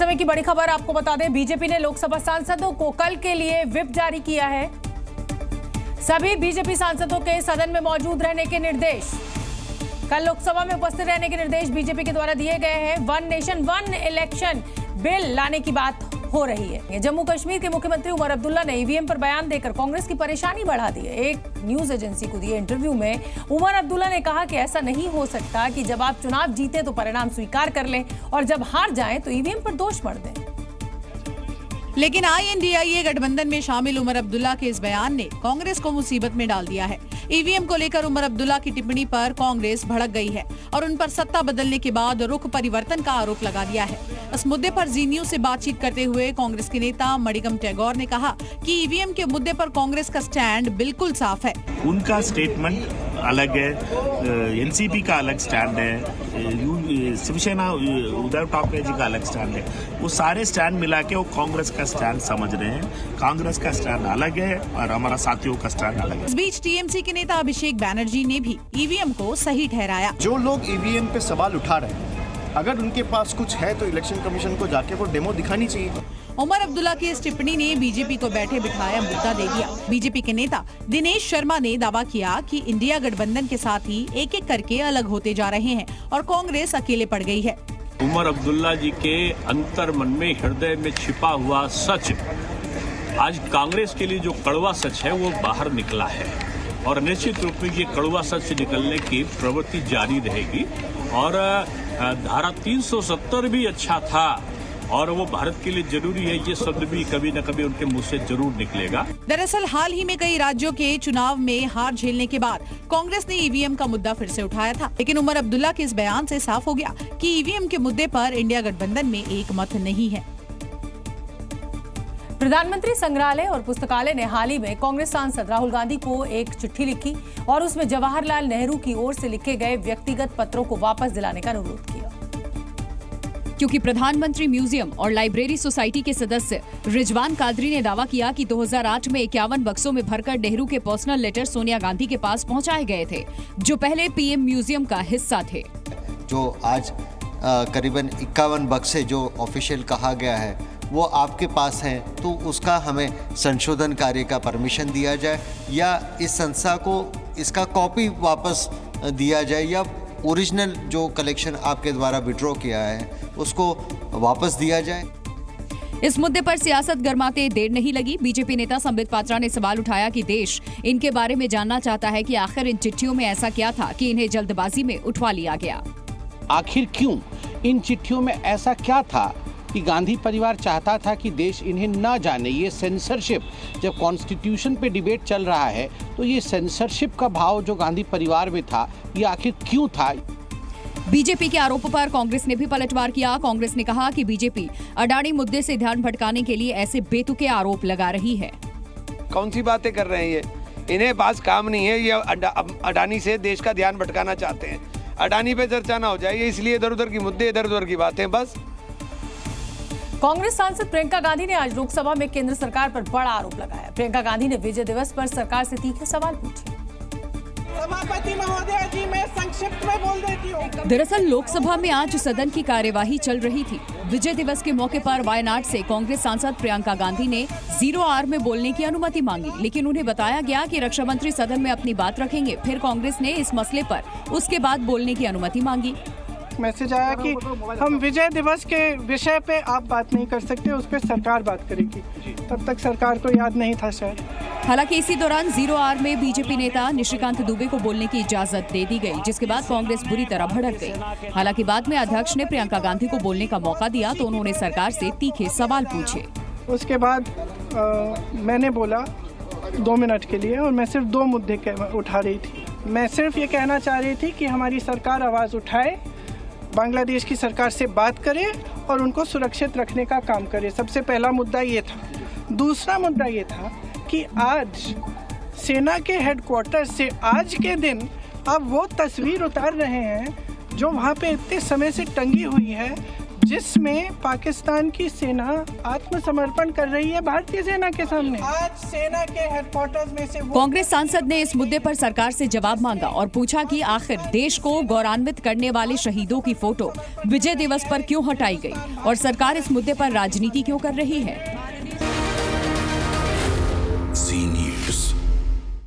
समय की बड़ी खबर आपको बता दें, बीजेपी ने लोकसभा सांसदों को कल के लिए व्हिप जारी किया है। सभी बीजेपी सांसदों के सदन में मौजूद रहने के निर्देश, कल लोकसभा में उपस्थित रहने के निर्देश बीजेपी के द्वारा दिए गए हैं। One nation one election bill लाने की बात हो रही है। जम्मू कश्मीर के मुख्यमंत्री उमर अब्दुल्ला ने ईवीएम पर बयान देकर कांग्रेस की परेशानी बढ़ा दी है। एक न्यूज एजेंसी को दिए इंटरव्यू में उमर अब्दुल्ला ने कहा कि ऐसा नहीं हो सकता कि जब आप चुनाव जीते तो परिणाम स्वीकार कर लें और जब हार जाएं तो ईवीएम पर दोष मढ़ दें। लेकिन INDIA गठबंधन में शामिल उमर अब्दुल्ला के इस बयान ने कांग्रेस को मुसीबत में डाल दिया है। ईवीएम को लेकर उमर अब्दुल्ला की टिप्पणी पर कांग्रेस भड़क गई है और उन पर सत्ता बदलने के बाद रुख परिवर्तन का आरोप लगा दिया है। इस मुद्दे पर जी न्यूज से बातचीत करते हुए कांग्रेस के नेता मणिकम टैगोर ने कहा कि ईवीएम के मुद्दे पर कांग्रेस का स्टैंड बिल्कुल साफ है। उनका स्टेटमेंट अलग है, एनसीपी का अलग स्टैंड है, शिवसेना उद्धव ठाकरे जी का अलग स्टैंड है। वो सारे स्टैंड मिला के वो कांग्रेस का स्टैंड समझ रहे हैं। कांग्रेस का स्टैंड अलग है और हमारा साथियों का स्टैंड अलग है। इस बीच टीएमसी के नेता अभिषेक बैनर्जी ने भी ईवीएम को सही ठहराया। जो लोग ईवीएम पे सवाल उठा रहे हैं, अगर उनके पास कुछ है तो इलेक्शन कमीशन को जाके वो डेमो दिखानी चाहिए। उमर अब्दुल्ला की इस टिप्पणी ने बीजेपी को बैठे बिठाया मुद्दा दे दिया। बीजेपी के नेता दिनेश शर्मा ने दावा किया कि इंडिया गठबंधन के साथी एक एक करके अलग होते जा रहे हैं और कांग्रेस अकेले पड़ गई है। उमर अब्दुल्ला जी के अंतर मन में, हृदय में छिपा हुआ सच आज कांग्रेस के लिए जो कड़वा सच है वो बाहर निकला है और निश्चित रूप में ये कड़वा सच निकलने की प्रवृत्ति जारी रहेगी। और धारा 370 भी अच्छा था और वो भारत के लिए जरूरी है, ये शब्द भी कभी न कभी उनके मुंह से जरूर निकलेगा। दरअसल हाल ही में कई राज्यों के चुनाव में हार झेलने के बाद कांग्रेस ने ईवीएम का मुद्दा फिर से उठाया था, लेकिन उमर अब्दुल्ला के इस बयान से साफ हो गया कि ईवीएम के मुद्दे पर इंडिया गठबंधन में एक मत नहीं है। प्रधानमंत्री संग्रहालय और पुस्तकालय ने हाल ही में कांग्रेस सांसद राहुल गांधी को एक चिट्ठी लिखी और उसमें जवाहरलाल नेहरू की ओर से लिखे गए व्यक्तिगत पत्रों को वापस दिलाने का अनुरोध किया। क्योंकि प्रधानमंत्री म्यूजियम और लाइब्रेरी सोसाइटी के सदस्य रिजवान कादरी ने दावा किया कि 2008 में 51 बक्सों में भरकर नेहरू के पर्सनल लेटर सोनिया गांधी के पास पहुंचाए गए थे, जो पहले पीएम म्यूजियम का हिस्सा थे। जो आज करीबन 51 बक्से जो ऑफिशियल कहा गया है वो आपके पास हैं, तो उसका हमें संशोधन कार्य का परमिशन दिया जाए या इस संस्था को इसका कॉपी वापस दिया जाए या ओरिजिनल जो कलेक्शन आपके द्वारा विड्रॉ किया है उसको वापस दिया जाए। इस मुद्दे पर सियासत गरमाते देर नहीं लगी। बीजेपी नेता संबित पात्रा ने सवाल उठाया कि देश इनके बारे में जानना चाहता है कि आखिर इन चिट्ठियों में ऐसा क्या था कि इन्हें जल्दबाजी में उठवा लिया गया। आखिर क्यों इन चिट्ठियों में ऐसा क्या था कि गांधी परिवार चाहता था कि देश इन्हें न जाने। ये सेंसरशिप, जब कॉन्स्टिट्यूशन पे डिबेट चल रहा है तो ये सेंसरशिप का भाव जो गांधी परिवार में था ये आखिर क्यों था। बीजेपी के आरोप पर कांग्रेस ने भी पलटवार किया। कांग्रेस ने कहा कि बीजेपी अडानी मुद्दे से ध्यान भटकाने के लिए ऐसे बेतुके आरोप लगा रही है। कौन सी बातें कर रहे हैं ये, इन्हें पास काम नहीं है। ये अडानी से देश का ध्यान भटकाना चाहते हैं। अडानी पे चर्चा ना हो जाए, ये इसलिए इधर उधर की मुद्दे, इधर उधर की बातें बस। कांग्रेस सांसद प्रियंका गांधी ने आज लोकसभा में केंद्र सरकार पर बड़ा आरोप लगाया। प्रियंका गांधी ने विजय दिवस पर सरकार से तीखे सवाल पूछे। सभापति महोदय जी, मैं संक्षिप्त में बोल देती हूँ। दरअसल लोकसभा में आज सदन की कार्यवाही चल रही थी। विजय दिवस के मौके पर वायनाड से कांग्रेस सांसद प्रियंका गांधी ने 0 आवर में बोलने की अनुमति मांगी, लेकिन उन्हें बताया गया कि रक्षा मंत्री सदन में अपनी बात रखेंगे। फिर कांग्रेस ने इस मसले पर उसके बाद बोलने की अनुमति मांगी। मैसेज आया कि हम विजय दिवस के विषय पे आप बात नहीं कर सकते, उस पर सरकार बात करेगी। तब तक सरकार को याद नहीं था शायद। हालांकि इसी दौरान 0 आवर में बीजेपी नेता निशिकांत दुबे को बोलने की इजाजत दे दी गई, जिसके बाद कांग्रेस बुरी तरह भड़क गई। हालांकि बाद में अध्यक्ष ने प्रियंका गांधी को बोलने का मौका दिया तो उन्होंने सरकार से तीखे सवाल पूछे। उसके बाद मैंने बोला 2 मिनट के लिए और मैं सिर्फ 2 मुद्दे उठा रही थी। मैं सिर्फ ये कहना चाह रही थी कि हमारी सरकार आवाज़ उठाए, बांग्लादेश की सरकार से बात करे और उनको सुरक्षित रखने का काम करे। सबसे पहला मुद्दा ये था। दूसरा मुद्दा ये था कि आज सेना के हेडक्वार्टर से आज के दिन आप वो तस्वीर उतार रहे हैं जो वहाँ पे इतने समय से टंगी हुई है, जिसमें पाकिस्तान की सेना आत्मसमर्पण कर रही है भारतीय सेना के सामने। आज सेना के हेडक्वार्टर्स में से कांग्रेस सांसद ने इस मुद्दे पर सरकार से जवाब मांगा और पूछा कि आखिर देश को गौरवान्वित करने वाले शहीदों की फोटो विजय दिवस पर क्यों हटाई गई और सरकार इस मुद्दे पर राजनीति क्यों कर रही है।